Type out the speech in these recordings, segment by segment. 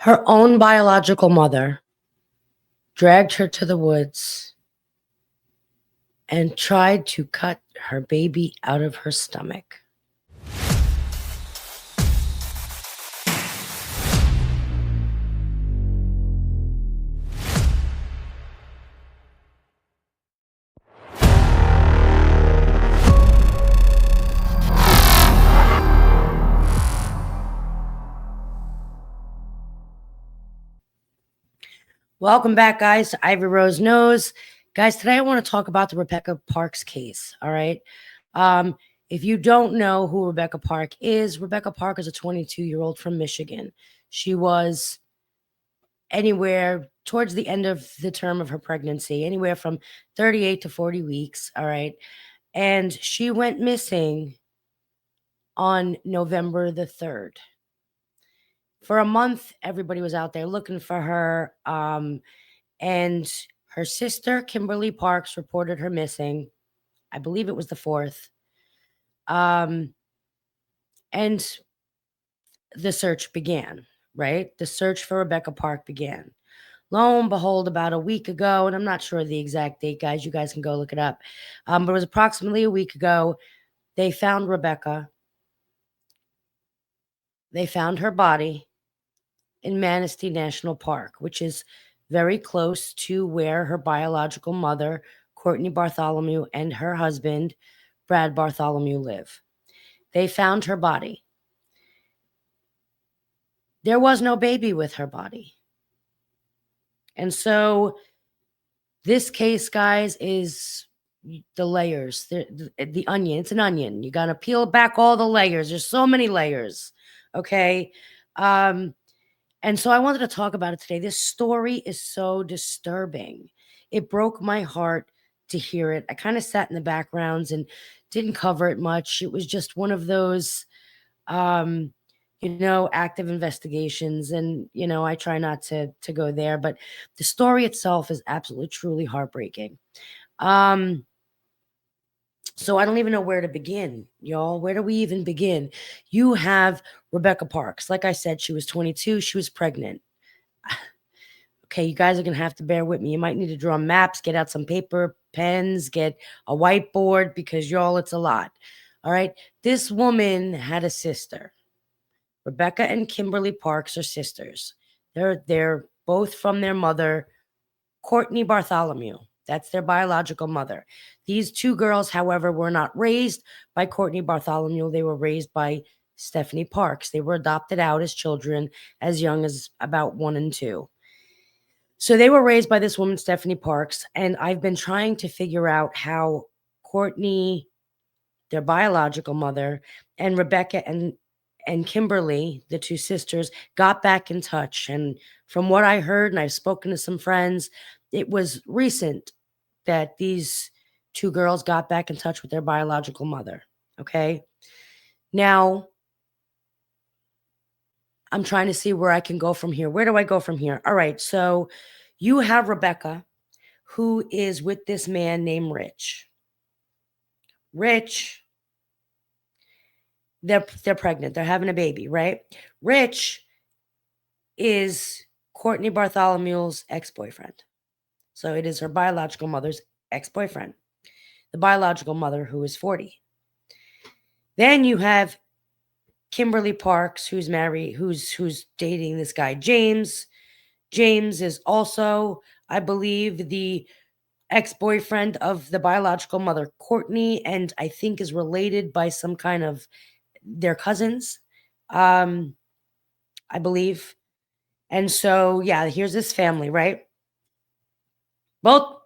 Her own biological mother dragged her to the woods and tried to cut her baby out of her stomach. Welcome back, guys, to Ivy Rose Knows. Guys, today I want to talk about the Rebecca Parks case. All right. If you don't know who Rebecca Park is a 22-year-old from Michigan. She was anywhere towards the end of the term of her pregnancy, anywhere from 38 to 40 weeks. All right. And she went missing on November the 3rd. For a month, everybody was out there looking for her. And her sister, Kimberly Parks, reported her missing. I believe it was the 4th. And the search began, right? The search for Rebecca Park began. Lo and behold, about a week ago, and I'm not sure the exact date, guys. You guys can go look it up. But it was approximately a week ago. They found Rebecca. They found her body in Manistee National Park, which is very close to where her biological mother, Courtney Bartholomew, and her husband, Brad Bartholomew, live. They found her body. There was no baby with her body. And so this case, guys, is the layers, the onion. It's an onion. You got to peel back all the layers. There's so many layers. Okay. And so I wanted to talk about it today. This story is so disturbing. It broke my heart to hear it. I kind of sat in the backgrounds and didn't cover it much. It was just one of those, active investigations. And, I try not to go there, but the story itself is absolutely, truly heartbreaking. So I don't even know where to begin, y'all. Where do we even begin? You have Rebecca Parks. Like I said, she was 22. She was pregnant. Okay, you guys are going to have to bear with me. You might need to draw maps, get out some paper, pens, get a whiteboard because, y'all, it's a lot. All right. This woman had a sister. Rebecca and Kimberly Parks are sisters. They're both from their mother, Courtney Bartholomew. That's their biological mother. These two girls, however, were not raised by Courtney Bartholomew. They were raised by Stephanie Parks. They were adopted out as children as young as about 1 and 2. So they were raised by this woman, Stephanie Parks. And I've been trying to figure out how Courtney, their biological mother, and Rebecca and Kimberly, the two sisters, got back in touch. And from what I heard, and I've spoken to some friends, it was recent that these two girls got back in touch with their biological mother. Okay. Now, I'm trying to see where I can go from here. Where do I go from here? All right. So you have Rebecca, who is with this man named Rich. Rich, they're pregnant. They're having a baby, right? Rich is Courtney Bartholomew's ex-boyfriend. So it is her biological mother's ex-boyfriend, the biological mother who is 40. Then you have Kimberly Parks, who's married, who's dating this guy, James. James is also, I believe, the ex-boyfriend of the biological mother, Courtney, and I think is related by some kind of their cousins, I believe. And so, yeah, here's this family, right? Both.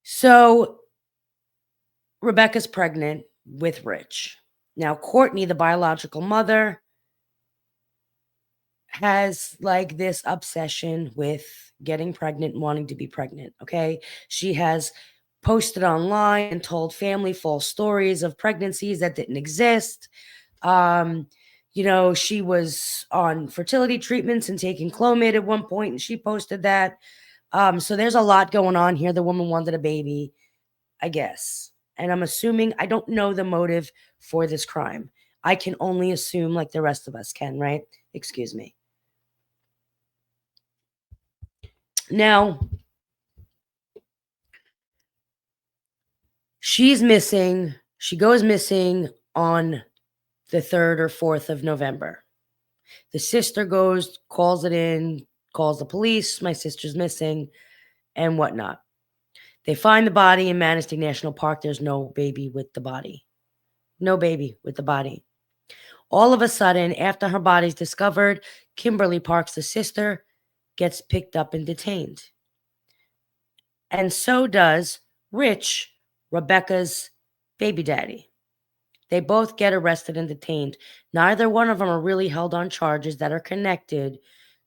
So Rebecca's pregnant with Rich. Now, Courtney, the biological mother, has like this obsession with getting pregnant and wanting to be pregnant. Okay. She has posted online and told family false stories of pregnancies that didn't exist. She was on fertility treatments and taking Clomid at one point, and she posted that. So there's a lot going on here. The woman wanted a baby, I guess. And I'm assuming, I don't know the motive for this crime. I can only assume, like the rest of us can, right? Excuse me. Now, she's missing. She goes missing on the 3rd or 4th of November. The sister goes, calls it in, calls the police. My sister's missing and whatnot. They find the body in Manistee National Park. There's no baby with the body. No baby with the body. All of a sudden, after her body's discovered, Kimberly Parks, the sister, gets picked up and detained. And so does Rich, Rebecca's baby daddy. They both get arrested and detained. Neither one of them are really held on charges that are connected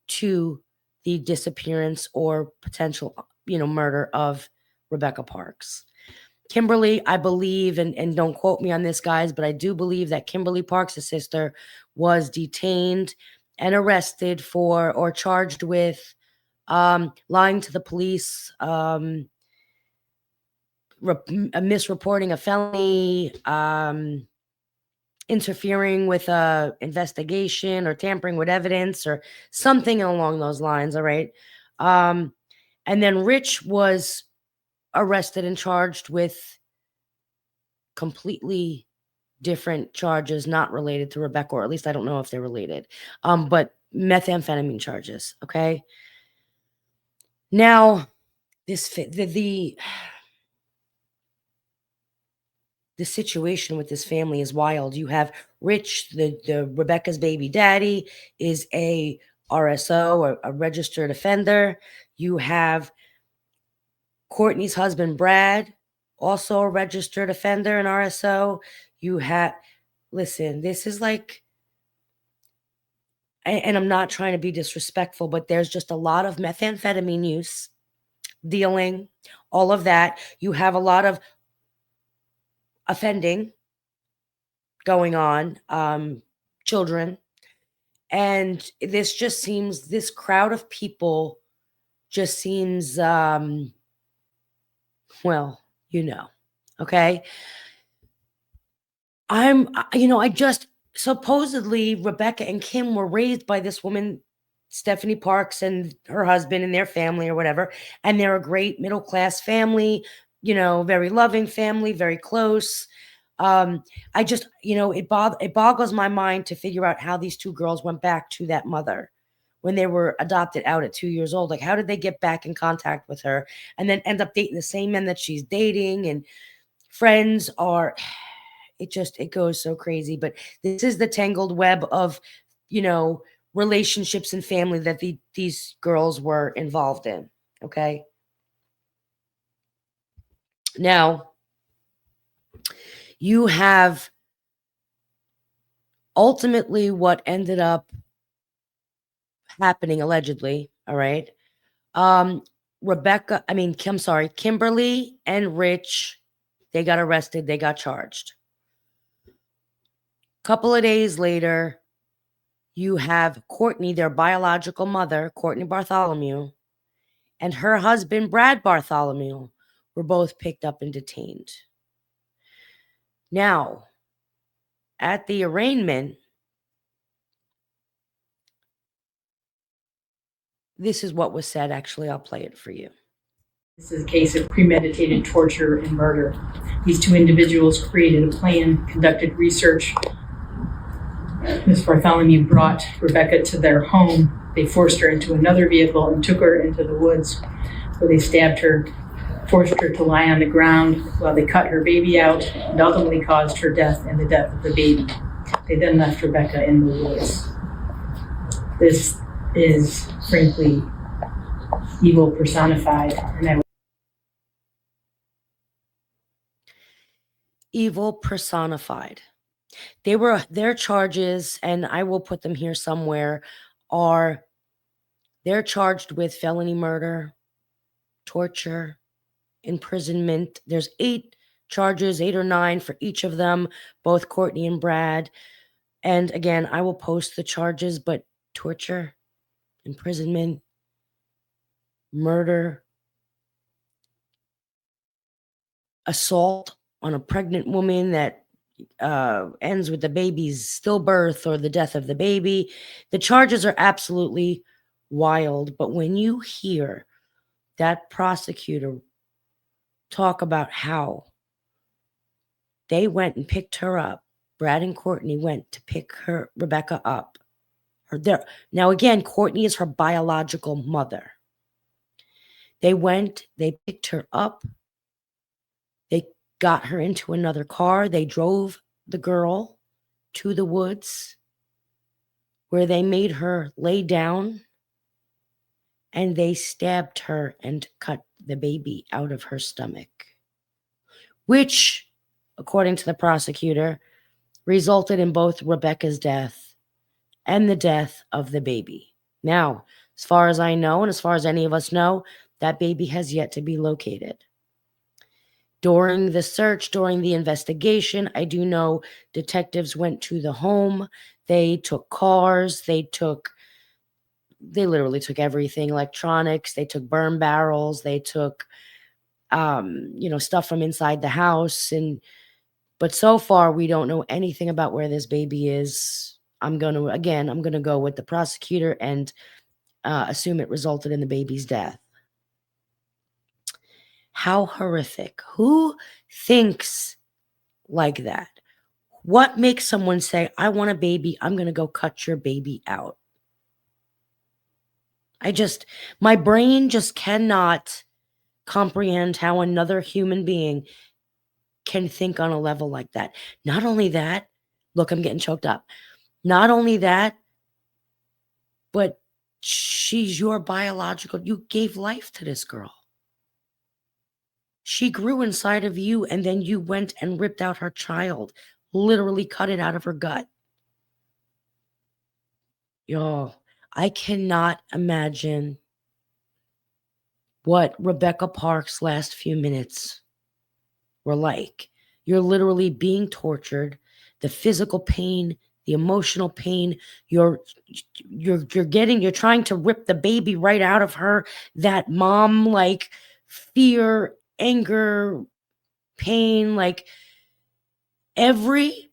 to the disappearance or potential, murder of Rebecca Parks. Kimberly, I believe, and don't quote me on this, guys, but I do believe that Kimberly Parks' sister was detained and arrested for or charged with lying to the police, misreporting a felony, interfering with a investigation or tampering with evidence or something along those lines. All right. And then Rich was arrested and charged with completely different charges not related to Rebecca, or at least I don't know if they're related, but methamphetamine charges. Okay. Now, the situation with this family is wild. You have Rich, the Rebecca's baby daddy, is a RSO, or a registered offender. You have Courtney's husband, Brad, also a registered offender and RSO. You have, listen, this is like, and I'm not trying to be disrespectful, but there's just a lot of methamphetamine use, dealing, all of that. You have a lot of offending going on, children. And this crowd of people just seems, okay. I just, supposedly Rebecca and Kim were raised by this woman, Stephanie Parks, and her husband and their family or whatever. And they're a great middle-class family, very loving family, very close. I just, it boggles my mind to figure out how these two girls went back to that mother when they were adopted out at 2 years old. Like, how did they get back in contact with her and then end up dating the same men that she's dating? And friends are, it goes so crazy. But this is the tangled web of, relationships and family that these girls were involved in. Okay. Now, you have ultimately what ended up happening, allegedly. All right. Kimberly and Rich, they got arrested. They got charged. Couple of days later, you have Courtney, their biological mother, Courtney Bartholomew, and her husband, Brad Bartholomew, were both picked up and detained. Now, at the arraignment, this is what was said. Actually, I'll play it for you. This is a case of premeditated torture and murder. These two individuals created a plan, conducted research. Ms. Bartholomew brought Rebecca to their home. They forced her into another vehicle and took her into the woods, where they stabbed her, forced her to lie on the ground while they cut her baby out, and ultimately caused her death and the death of the baby. They then left Rebecca in the woods. This is, frankly, evil personified, and evil personified. Their charges, and I will put them here somewhere, they're charged with felony murder, torture, imprisonment. There's 8 charges, 8 or 9 for each of them, both Courtney and Brad. And again, I will post the charges, but torture, imprisonment, murder, assault on a pregnant woman that, ends with the baby's stillbirth or the death of the baby. The charges are absolutely wild. But when you hear that prosecutor talk about how they went and picked her up, Brad and Courtney went to pick Rebecca up. Now, again, Courtney is her biological mother. They went, they picked her up, they got her into another car, they drove the girl to the woods where they made her lay down and they stabbed her and cut the baby out of her stomach, which, according to the prosecutor, resulted in both Rebecca's death and the death of the baby. Now, as far as I know, and as far as any of us know, that baby has yet to be located. During the search, during the investigation, I do know detectives went to the home. They took cars. They literally took everything, electronics. They took burn barrels. They took, stuff from inside the house. But so far, we don't know anything about where this baby is. I'm going to go with the prosecutor and assume it resulted in the baby's death. How horrific. Who thinks like that? What makes someone say, I want a baby, I'm going to go cut your baby out? My brain just cannot comprehend how another human being can think on a level like that. Not only that, look, I'm getting choked up. Not only that, but she's your biological, you gave life to this girl. She grew inside of you, and then you went and ripped out her child, literally cut it out of her gut. Y'all, I cannot imagine what Rebecca Park's last few minutes were like. You're literally being tortured, the physical pain, the emotional pain. You're trying to rip the baby right out of her. That mom, like, fear, anger, pain, like every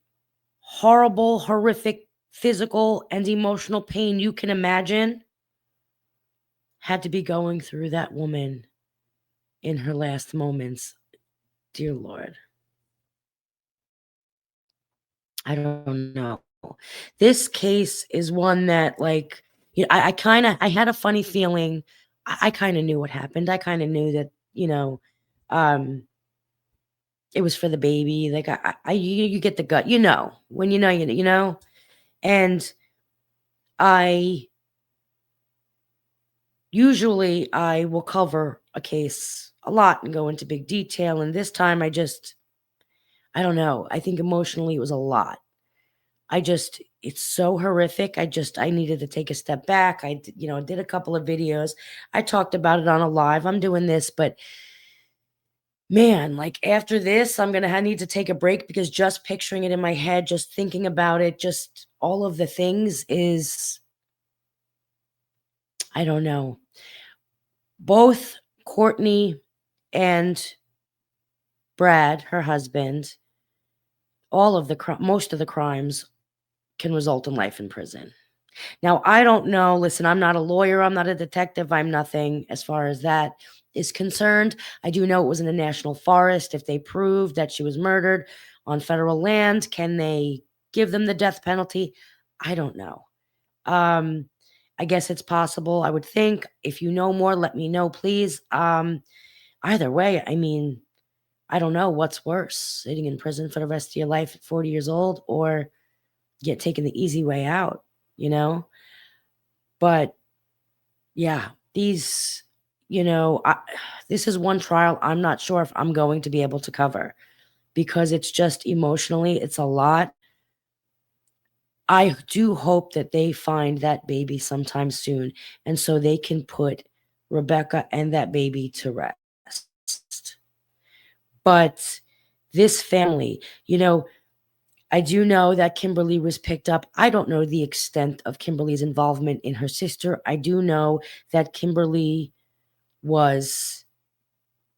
horrible, horrific physical and emotional pain you can imagine had to be going through that woman in her last moments. Dear Lord. I don't know. This case is one that, like, I had a funny feeling. I kind of knew what happened. I kind of knew that, it was for the baby. Like, you get the gut, when you know. And usually I will cover a case a lot and go into big detail. And this time I don't know. I think emotionally it was a lot. It's so horrific. I needed to take a step back. I did a couple of videos. I talked about it on a live. I'm doing this, but man, like after this, I need to take a break because just picturing it in my head, just thinking about it, just all of the things is, I don't know. Both Courtney and Brad, her husband, most of the crimes can result in life in prison. Now, I don't know. Listen, I'm not a lawyer. I'm not a detective. I'm nothing as far as that is concerned. I do know it was in a national forest. If they prove that she was murdered on federal land, can they give them the death penalty? I don't know. I guess it's possible. I would think. If you know more, let me know, please. Either way, I don't know what's worse, sitting in prison for the rest of your life at 40 years old or get taken the easy way out, But yeah, this is one trial I'm not sure if I'm going to be able to cover because it's just emotionally, it's a lot. I do hope that they find that baby sometime soon, and so they can put Rebecca and that baby to rest. But this family, I do know that Kimberly was picked up. I don't know the extent of Kimberly's involvement in her sister. I do know that Kimberly was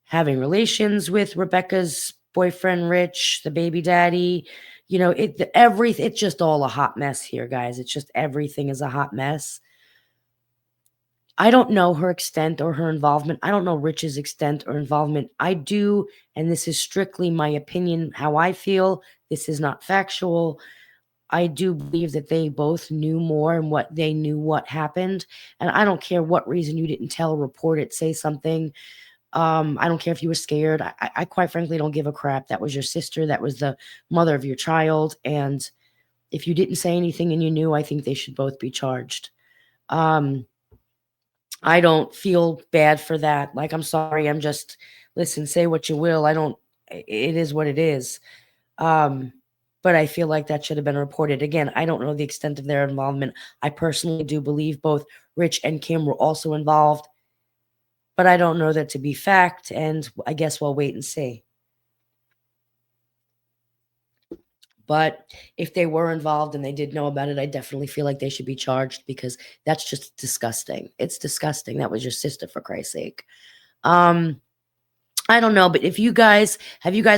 having relations with Rebecca's boyfriend, Rich, the baby daddy. You know, it's just all a hot mess here, guys. It's just everything is a hot mess. I don't know her extent or her involvement. I don't know Rich's extent or involvement. I do, and this is strictly my opinion, how I feel. This is not factual. I do believe that they both knew more and what they knew what happened. And I don't care what reason you didn't tell, report it, say something. I don't care if you were scared. I quite frankly don't give a crap. That was your sister. That was the mother of your child. And if you didn't say anything and you knew, I think they should both be charged. I don't feel bad for that. Like, I'm sorry. I'm just, listen, say what you will. It is what it is. But I feel like that should have been reported. Again, I don't know the extent of their involvement. I personally do believe both Rich and Kim were also involved, but I don't know that to be fact, and I guess we'll wait and see. But if they were involved and they did know about it, I definitely feel like they should be charged, because that's just disgusting. It's disgusting. That was your sister, for Christ's sake. I don't know, but have you guys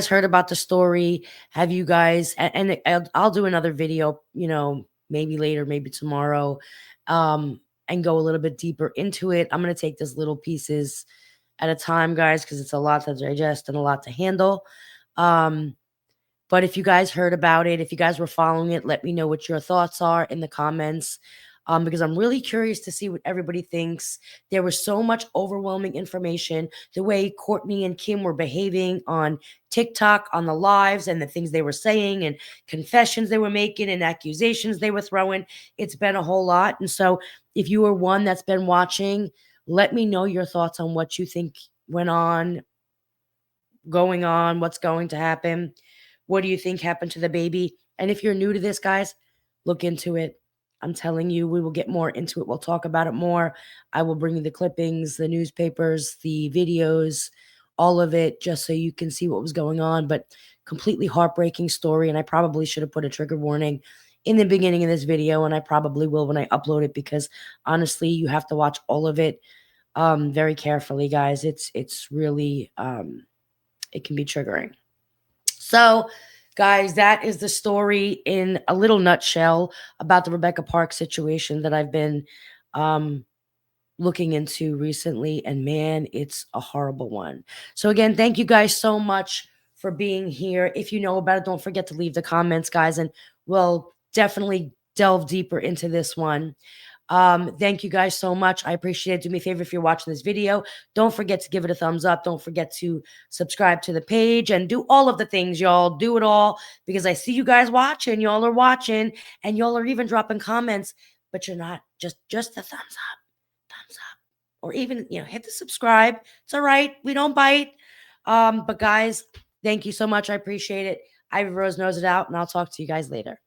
heard about the story? Have you guys, and I'll do another video, maybe later, maybe tomorrow, and go a little bit deeper into it. I'm going to take this little pieces at a time, guys, because it's a lot to digest and a lot to handle. But if you guys heard about it, if you guys were following it, let me know what your thoughts are in the comments. Because I'm really curious to see what everybody thinks. There was so much overwhelming information. The way Courtney and Kim were behaving on TikTok, on the lives, and the things they were saying, and confessions they were making, and accusations they were throwing. It's been a whole lot. And so if you were one that's been watching, let me know your thoughts on what you think went on, going on, what's going to happen. What do you think happened to the baby? And if you're new to this, guys, look into it. I'm telling you, we will get more into it. We'll talk about it more. I will bring you the clippings, the newspapers, the videos, all of it, just so you can see what was going on. But completely heartbreaking story. And I probably should have put a trigger warning in the beginning of this video, and I probably will when I upload it, because honestly, you have to watch all of it very carefully, guys. It's really, it can be triggering. So, guys, that is the story in a little nutshell about the Rebecca Parks situation that I've been looking into recently. And man, it's a horrible one. So again, thank you guys so much for being here. If you know about it, don't forget to leave the comments, guys, and we'll definitely delve deeper into this one. Thank you guys so much. I appreciate it. Do me a favor, if you're watching this video, don't forget to give it a thumbs up. Don't forget to subscribe to the page and do all of the things, y'all. Do it all, because I see you guys watching. Y'all are watching, and y'all are even dropping comments, but you're not. Just the thumbs up, or even, hit the subscribe. It's all right. We don't bite. But guys, thank you so much. I appreciate it. Ivy Rose knows it out, and I'll talk to you guys later.